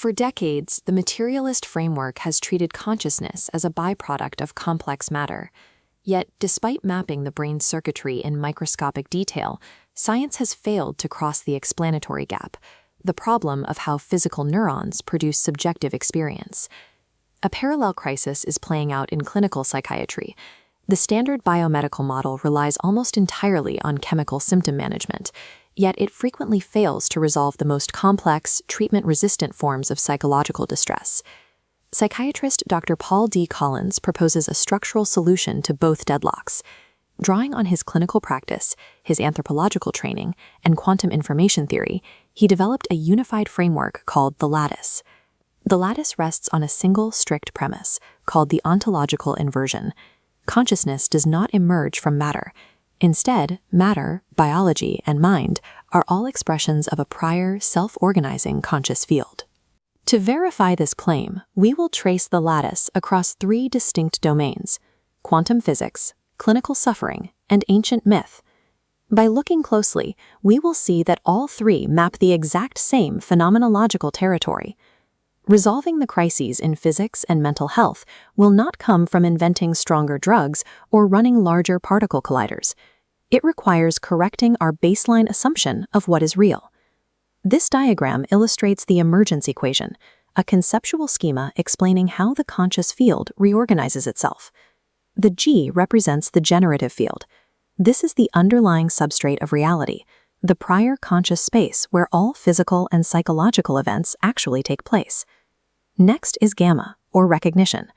For decades, the materialist framework has treated consciousness as a byproduct of complex matter. Yet, despite mapping the brain's circuitry in microscopic detail, science has failed to cross the explanatory gap, the problem of how physical neurons produce subjective experience. A parallel crisis is playing out in clinical psychiatry. The standard biomedical model relies almost entirely on chemical symptom management, yet it frequently fails to resolve the most complex, treatment-resistant forms of psychological distress. Psychiatrist Dr. Paul D. Collins proposes a structural solution to both deadlocks. Drawing on his clinical practice, his anthropological training, and quantum information theory, he developed a unified framework called the Lattice. The Lattice rests on a single strict premise, called the ontological inversion. Consciousness does not emerge from matter. Instead, matter, biology, and mind are all expressions of a prior, self-organizing conscious field. To verify this claim, we will trace the lattice across 3 distinct domains: quantum physics, clinical suffering, and ancient myth. By looking closely, we will see that all 3 map the exact same phenomenological territory. Resolving the crises in physics and mental health will not come from inventing stronger drugs or running larger particle colliders. It requires correcting our baseline assumption of what is real. This diagram illustrates the emergence equation, a conceptual schema explaining how the conscious field reorganizes itself. The G represents the generative field. This is the underlying substrate of reality, the prior conscious space where all physical and psychological events actually take place. Next is gamma, or recognition.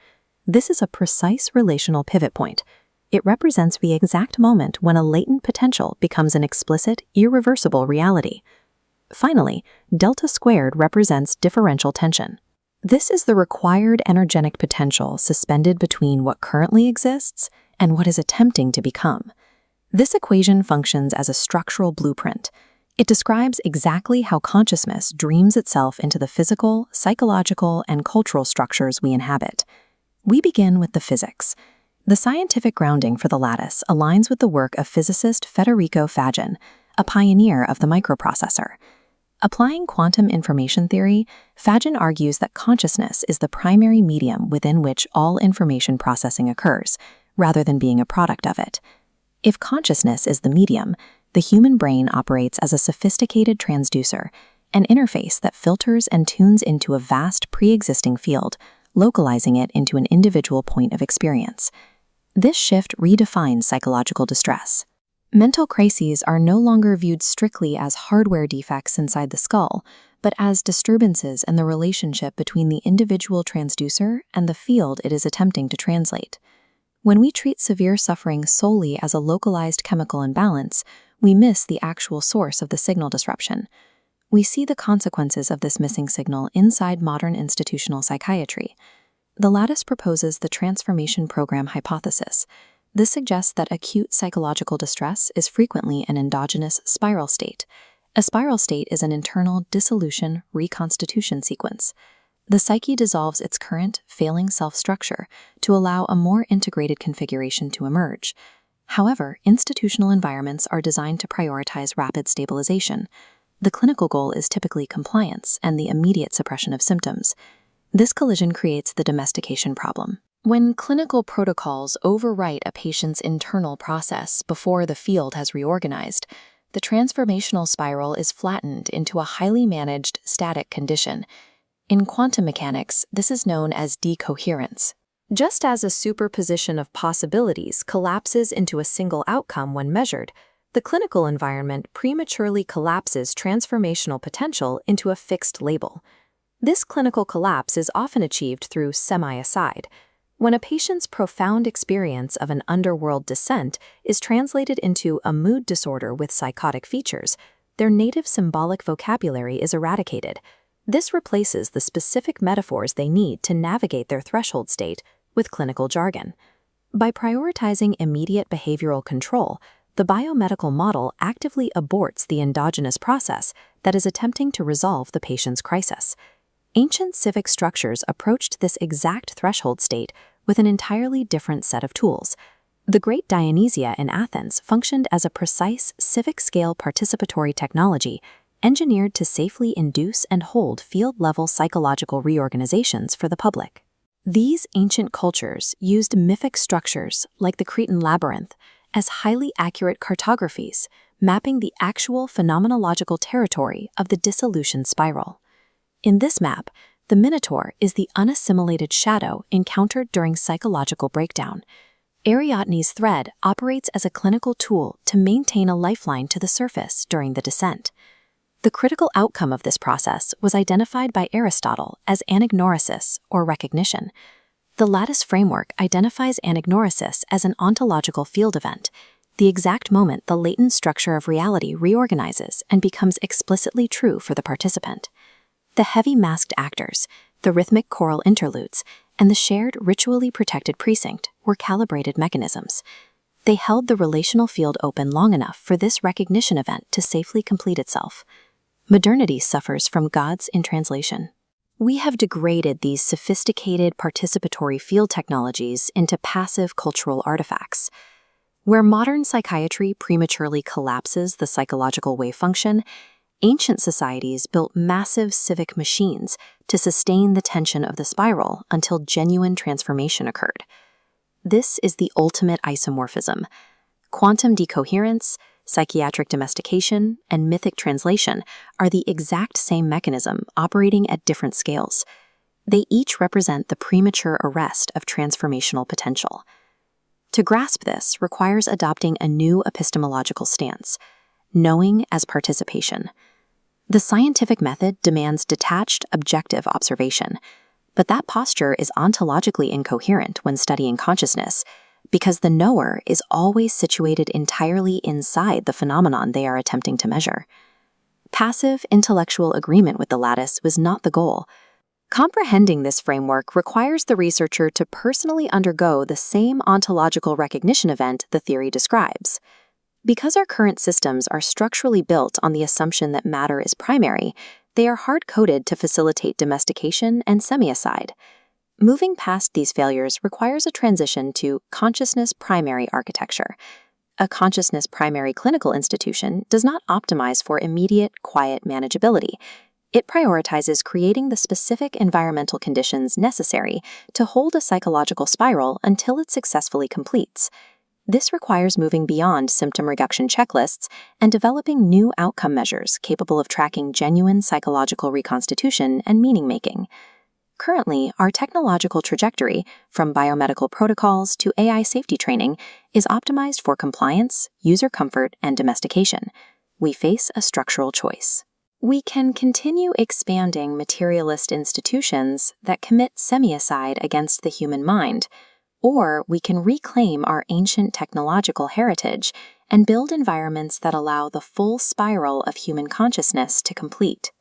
This is a precise relational pivot point. It represents the exact moment when a latent potential becomes an explicit, irreversible reality. Finally, delta squared represents differential tension. This is the required energetic potential suspended between what currently exists and what is attempting to become. This equation functions as a structural blueprint. It describes exactly how consciousness dreams itself into the physical, psychological, and cultural structures we inhabit. We begin with the physics. The scientific grounding for the lattice aligns with the work of physicist Federico Faggin, a pioneer of the microprocessor. Applying quantum information theory, Faggin argues that consciousness is the primary medium within which all information processing occurs, rather than being a product of it. If consciousness is the medium, the human brain operates as a sophisticated transducer, an interface that filters and tunes into a vast pre-existing field, localizing it into an individual point of experience. This shift redefines psychological distress. Mental crises are no longer viewed strictly as hardware defects inside the skull, but as disturbances in the relationship between the individual transducer and the field it is attempting to translate. When we treat severe suffering solely as a localized chemical imbalance, we miss the actual source of the signal disruption. We see the consequences of this missing signal inside modern institutional psychiatry. The Lattice proposes the transformation program hypothesis. This suggests that acute psychological distress is frequently an endogenous spiral state. A spiral state is an internal dissolution-reconstitution sequence. The psyche dissolves its current, failing self-structure to allow a more integrated configuration to emerge. However, institutional environments are designed to prioritize rapid stabilization. The clinical goal is typically compliance and the immediate suppression of symptoms. This collision creates the domestication problem. When clinical protocols overwrite a patient's internal process before the field has reorganized, the transformational spiral is flattened into a highly managed, static condition. In quantum mechanics, this is known as decoherence. Just as a superposition of possibilities collapses into a single outcome when measured, the clinical environment prematurely collapses transformational potential into a fixed label. This clinical collapse is often achieved through semi-aside. When a patient's profound experience of an underworld descent is translated into a mood disorder with psychotic features, their native symbolic vocabulary is eradicated. This replaces the specific metaphors they need to navigate their threshold state with clinical jargon. By prioritizing immediate behavioral control, the biomedical model actively aborts the endogenous process that is attempting to resolve the patient's crisis. Ancient civic structures approached this exact threshold state with an entirely different set of tools. The Great Dionysia in Athens functioned as a precise civic-scale participatory technology, engineered to safely induce and hold field-level psychological reorganizations for the public. These ancient cultures used mythic structures, like the Cretan labyrinth, as highly accurate cartographies, mapping the actual phenomenological territory of the dissolution spiral. In this map, the Minotaur is the unassimilated shadow encountered during psychological breakdown. Ariadne's thread operates as a clinical tool to maintain a lifeline to the surface during the descent. The critical outcome of this process was identified by Aristotle as anagnorisis, or recognition. The Lattice framework identifies anagnorisis as an ontological field event, the exact moment the latent structure of reality reorganizes and becomes explicitly true for the participant. The heavy masked actors, the rhythmic choral interludes, and the shared ritually protected precinct were calibrated mechanisms. They held the relational field open long enough for this recognition event to safely complete itself. Modernity suffers from gods in translation. We have degraded these sophisticated participatory field technologies into passive cultural artifacts. Where modern psychiatry prematurely collapses the psychological wave function, ancient societies built massive civic machines to sustain the tension of the spiral until genuine transformation occurred. This is the ultimate isomorphism. Quantum decoherence, psychiatric domestication, and mythic translation are the exact same mechanism operating at different scales. They each represent the premature arrest of transformational potential. To grasp this requires adopting a new epistemological stance, knowing as participation. The scientific method demands detached, objective observation, but that posture is ontologically incoherent when studying consciousness, because the knower is always situated entirely inside the phenomenon they are attempting to measure. Passive intellectual agreement with the lattice was not the goal. Comprehending this framework requires the researcher to personally undergo the same ontological recognition event the theory describes. Because our current systems are structurally built on the assumption that matter is primary, they are hard-coded to facilitate domestication and semiocide. Moving past these failures requires a transition to consciousness primary architecture. A consciousness primary clinical institution does not optimize for immediate, quiet manageability. It prioritizes creating the specific environmental conditions necessary to hold a psychological spiral until it successfully completes. This requires moving beyond symptom reduction checklists and developing new outcome measures capable of tracking genuine psychological reconstitution and meaning-making. Currently, our technological trajectory, from biomedical protocols to AI safety training, is optimized for compliance, user comfort, and domestication. We face a structural choice. We can continue expanding materialist institutions that commit semiocide against the human mind, or we can reclaim our ancient technological heritage and build environments that allow the full spiral of human consciousness to complete.